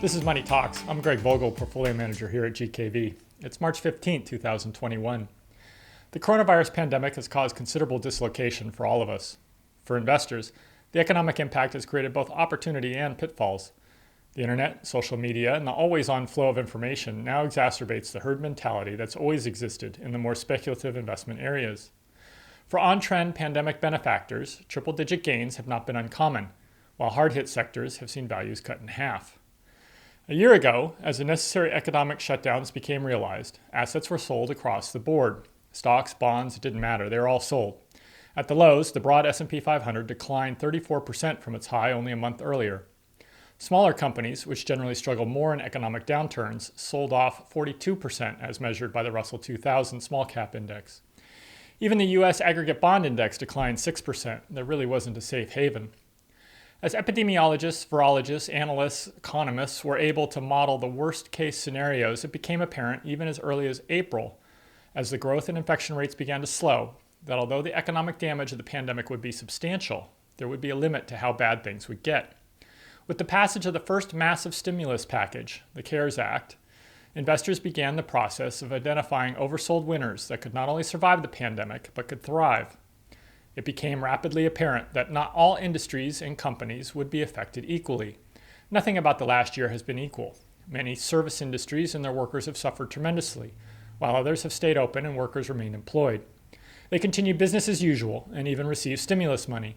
This is Money Talks. I'm Greg Vogel, Portfolio Manager here at GKV. It's March 15, 2021. The coronavirus pandemic has caused considerable dislocation for all of us. For investors, the economic impact has created both opportunity and pitfalls. The internet, social media, and the always-on flow of information now exacerbates the herd mentality that's always existed in the more speculative investment areas. For on-trend pandemic benefactors, triple-digit gains have not been uncommon, while hard-hit sectors have seen values cut in half. A year ago, as the necessary economic shutdowns became realized, assets were sold across the board. Stocks, bonds, it didn't matter, they were all sold. At the lows, the broad S&P 500 declined 34% from its high only a month earlier. Smaller companies, which generally struggle more in economic downturns, sold off 42% as measured by the Russell 2000 small cap index. Even the U.S. aggregate bond index declined 6%. There really wasn't a safe haven. As epidemiologists, virologists, analysts, economists were able to model the worst-case scenarios, it became apparent even as early as April, as the growth in infection rates began to slow, that although the economic damage of the pandemic would be substantial, there would be a limit to how bad things would get. With the passage of the first massive stimulus package, the CARES Act, investors began the process of identifying oversold winners that could not only survive the pandemic, but could thrive. It became rapidly apparent that not all industries and companies would be affected equally. Nothing about the last year has been equal. Many service industries and their workers have suffered tremendously, while others have stayed open and workers remain employed. They continue business as usual and even receive stimulus money.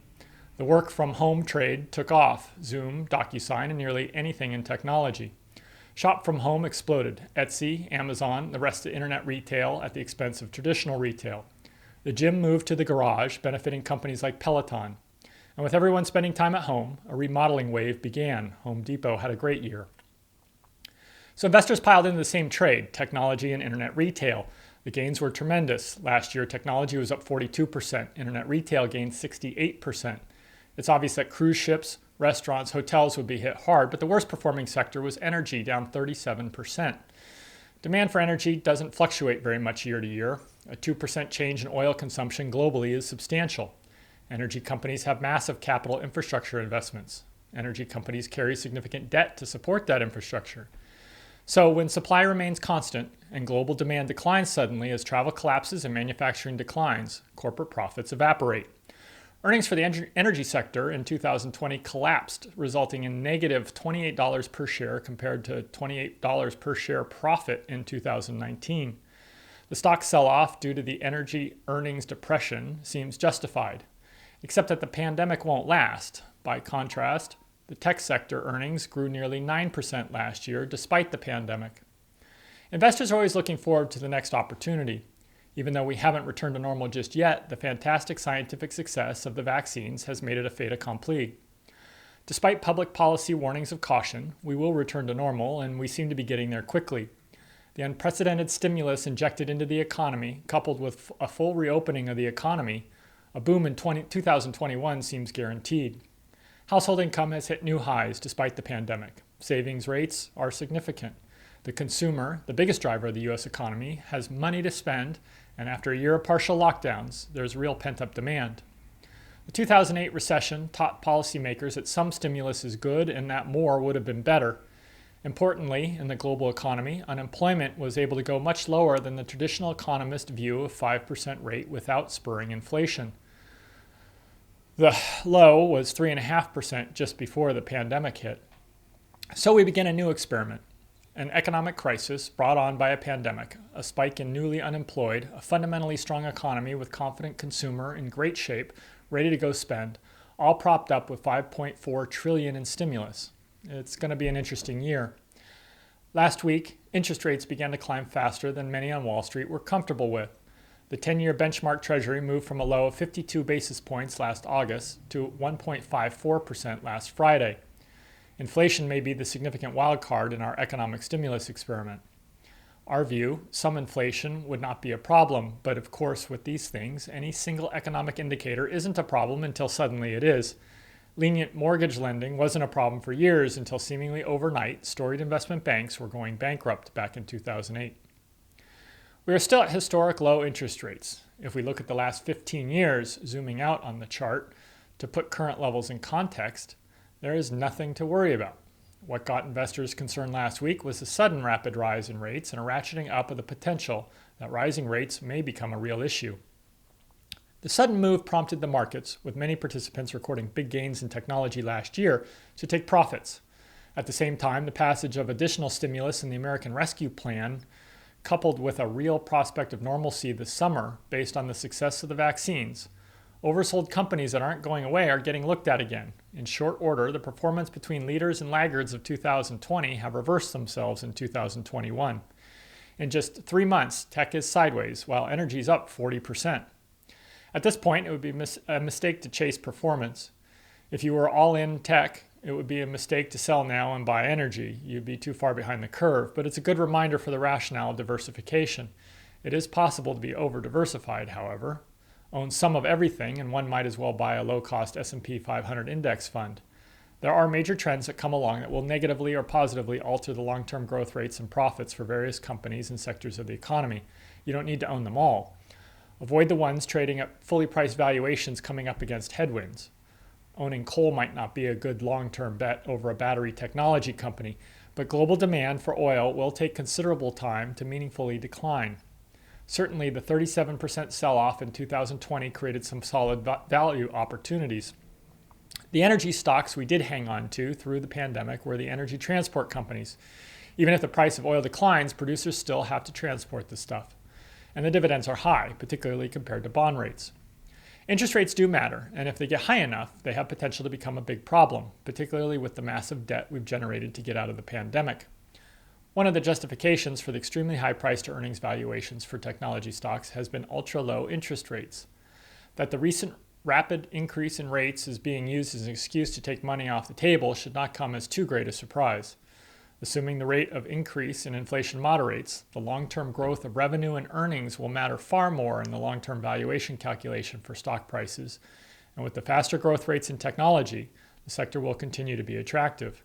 The work-from-home trade took off: Zoom, DocuSign, and nearly anything in technology. Shop from home exploded: Etsy, Amazon, the rest of internet retail at the expense of traditional retail. The gym moved to the garage, benefiting companies like Peloton. And with everyone spending time at home, a remodeling wave began. Home Depot had a great year. So investors piled into the same trade, technology and internet retail. The gains were tremendous. Last year, technology was up 42%. Internet retail gained 68%. It's obvious that cruise ships, restaurants, hotels would be hit hard, but the worst performing sector was energy, down 37%. Demand for energy doesn't fluctuate very much year to year. A 2% change in oil consumption globally is substantial. Energy companies have massive capital infrastructure investments. Energy companies carry significant debt to support that infrastructure. So when supply remains constant and global demand declines suddenly as travel collapses and manufacturing declines, corporate profits evaporate. Earnings for the energy sector in 2020 collapsed, resulting in negative $28 per share compared to $28 per share profit in 2019. The stock sell-off due to the energy earnings depression seems justified, except that the pandemic won't last. By contrast, the tech sector earnings grew nearly 9% last year despite the pandemic. Investors are always looking forward to the next opportunity. Even though we haven't returned to normal just yet, the fantastic scientific success of the vaccines has made it a fait accompli. Despite public policy warnings of caution, we will return to normal, and we seem to be getting there quickly. The unprecedented stimulus injected into the economy, coupled with a full reopening of the economy, a boom in 2021 seems guaranteed. Household income has hit new highs despite the pandemic. Savings rates are significant. The consumer, the biggest driver of the U.S. economy, has money to spend, and after a year of partial lockdowns, there's real pent-up demand. The 2008 recession taught policymakers that some stimulus is good and that more would have been better. Importantly, in the global economy, unemployment was able to go much lower than the traditional economist view of 5% rate without spurring inflation. The low was 3.5% just before the pandemic hit. So we begin a new experiment. An economic crisis brought on by a pandemic, a spike in newly unemployed, a fundamentally strong economy with confident consumer in great shape, ready to go spend, all propped up with $5.4 trillion in stimulus. It's going to be an interesting year. Last week, interest rates began to climb faster than many on Wall Street were comfortable with. The 10-year benchmark Treasury moved from a low of 52 basis points last August to 1.54% last Friday. Inflation may be the significant wild card in our economic stimulus experiment. Our view, some inflation would not be a problem, but of course with these things, any single economic indicator isn't a problem until suddenly it is. Lenient mortgage lending wasn't a problem for years until seemingly overnight, storied investment banks were going bankrupt back in 2008. We are still at historic low interest rates. If we look at the last 15 years, zooming out on the chart, to put current levels in context, there is nothing to worry about. What got investors concerned last week was the sudden rapid rise in rates and a ratcheting up of the potential that rising rates may become a real issue. The sudden move prompted the markets, with many participants recording big gains in technology last year, to take profits. At the same time, the passage of additional stimulus in the American Rescue Plan, coupled with a real prospect of normalcy this summer based on the success of the vaccines, oversold companies that aren't going away are getting looked at again. In short order, the performance between leaders and laggards of 2020 have reversed themselves in 2021. In just 3 months, tech is sideways, while energy is up 40%. At this point, it would be a mistake to chase performance. If you were all in tech, it would be a mistake to sell now and buy energy. You'd be too far behind the curve, but it's a good reminder for the rationale of diversification. It is possible to be over-diversified, however. Own some of everything, and one might as well buy a low-cost S&P 500 index fund. There are major trends that come along that will negatively or positively alter the long-term growth rates and profits for various companies and sectors of the economy. You don't need to own them all. Avoid the ones trading at fully priced valuations coming up against headwinds. Owning coal might not be a good long-term bet over a battery technology company, but global demand for oil will take considerable time to meaningfully decline. Certainly, the 37% sell-off in 2020 created some solid value opportunities. The energy stocks we did hang on to through the pandemic were the energy transport companies. Even if the price of oil declines, producers still have to transport the stuff. And the dividends are high, particularly compared to bond rates. Interest rates do matter, and if they get high enough, they have potential to become a big problem, particularly with the massive debt we've generated to get out of the pandemic. One of the justifications for the extremely high price-to-earnings valuations for technology stocks has been ultra-low interest rates. That the recent rapid increase in rates is being used as an excuse to take money off the table should not come as too great a surprise. Assuming the rate of increase in inflation moderates, the long-term growth of revenue and earnings will matter far more in the long-term valuation calculation for stock prices. And with the faster growth rates in technology, the sector will continue to be attractive.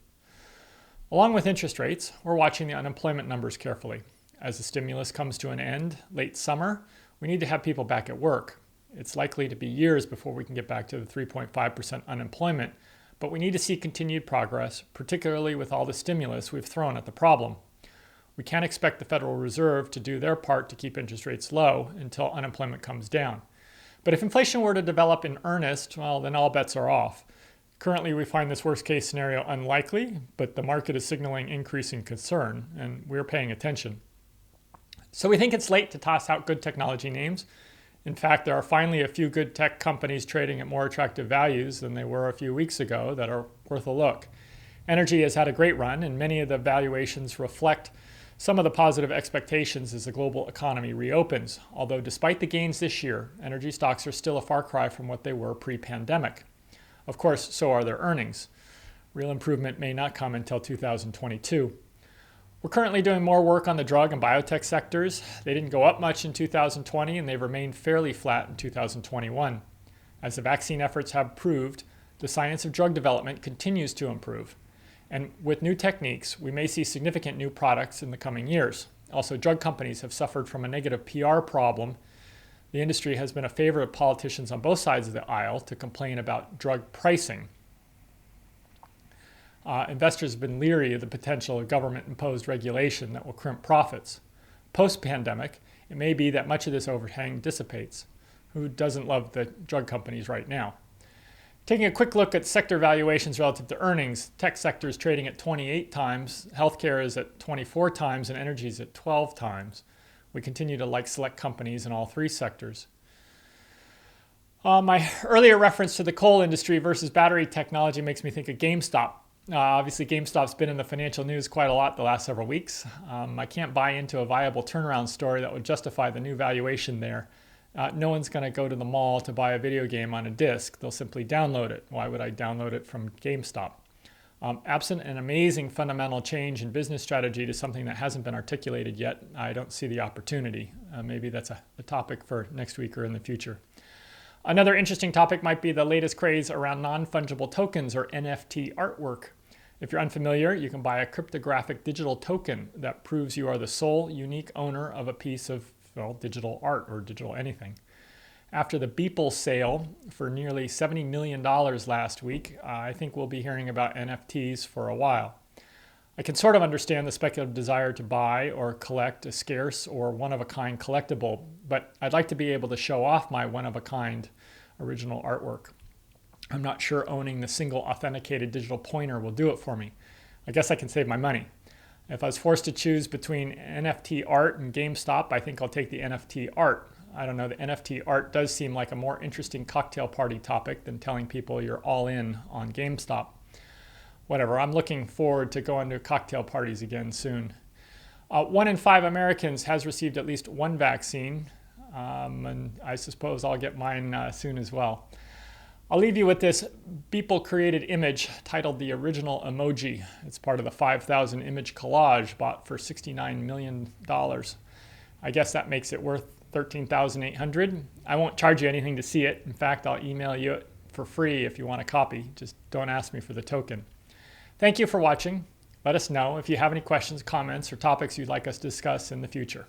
Along with interest rates, we're watching the unemployment numbers carefully. As the stimulus comes to an end late summer, we need to have people back at work. It's likely to be years before we can get back to the 3.5% unemployment, but we need to see continued progress, particularly with all the stimulus we've thrown at the problem. We can't expect the Federal Reserve to do their part to keep interest rates low until unemployment comes down. But if inflation were to develop in earnest, well, then all bets are off. Currently, we find this worst-case scenario unlikely, but the market is signaling increasing concern, and we're paying attention. So we think it's late to toss out good technology names. In fact, there are finally a few good tech companies trading at more attractive values than they were a few weeks ago that are worth a look. Energy has had a great run, and many of the valuations reflect some of the positive expectations as the global economy reopens. Although despite the gains this year, energy stocks are still a far cry from what they were pre-pandemic. Of course, so are their earnings. Real improvement may not come until 2022. We're currently doing more work on the drug and biotech sectors. They didn't go up much in 2020, and they've remained fairly flat in 2021. As the vaccine efforts have proved, the science of drug development continues to improve. And with new techniques, we may see significant new products in the coming years. Also, drug companies have suffered from a negative PR problem. The industry has been a favorite of politicians on both sides of the aisle to complain about drug pricing. Investors have been leery of the potential of government-imposed regulation that will crimp profits. Post-pandemic, it may be that much of this overhang dissipates. Who doesn't love the drug companies right now? Taking a quick look at sector valuations relative to earnings, tech sector is trading at 28 times, healthcare is at 24 times, and energy is at 12 times. We continue to like select companies in all three sectors. My earlier reference to the coal industry versus battery technology makes me think of GameStop. Obviously, GameStop's been in the financial news quite a lot the last several weeks. I can't buy into a viable turnaround story that would justify the new valuation there. No one's going to go to the mall to buy a video game on a disc. They'll simply download it. Why would I download it from GameStop? Absent an amazing fundamental change in business strategy to something that hasn't been articulated yet, I don't see the opportunity. Maybe that's a topic for next week or in the future. Another interesting topic might be the latest craze around non-fungible tokens or NFT artwork. If you're unfamiliar, you can buy a cryptographic digital token that proves you are the sole unique owner of a piece of, well, digital art or digital anything. After the Beeple sale for nearly $70 million last week, I think we'll be hearing about NFTs for a while. I can sort of understand the speculative desire to buy or collect a scarce or one-of-a-kind collectible, but I'd like to be able to show off my one-of-a-kind original artwork. I'm not sure owning the single authenticated digital pointer will do it for me. I guess I can save my money. If I was forced to choose between NFT art and GameStop, I think I'll take the NFT art. I don't know, the NFT art does seem like a more interesting cocktail party topic than telling people you're all in on GameStop. Whatever, I'm looking forward to going to cocktail parties again soon. 1 in 5 Americans has received at least one vaccine, and I suppose I'll get mine soon as well. I'll leave you with this Beeple created image titled The Original Emoji. It's part of the 5,000 image collage bought for $69 million. I guess that makes it worth $13,800. I won't charge you anything to see it. In fact, I'll email you it for free if you want a copy. Just don't ask me for the token. Thank you for watching. Let us know if you have any questions, comments, or topics you'd like us to discuss in the future.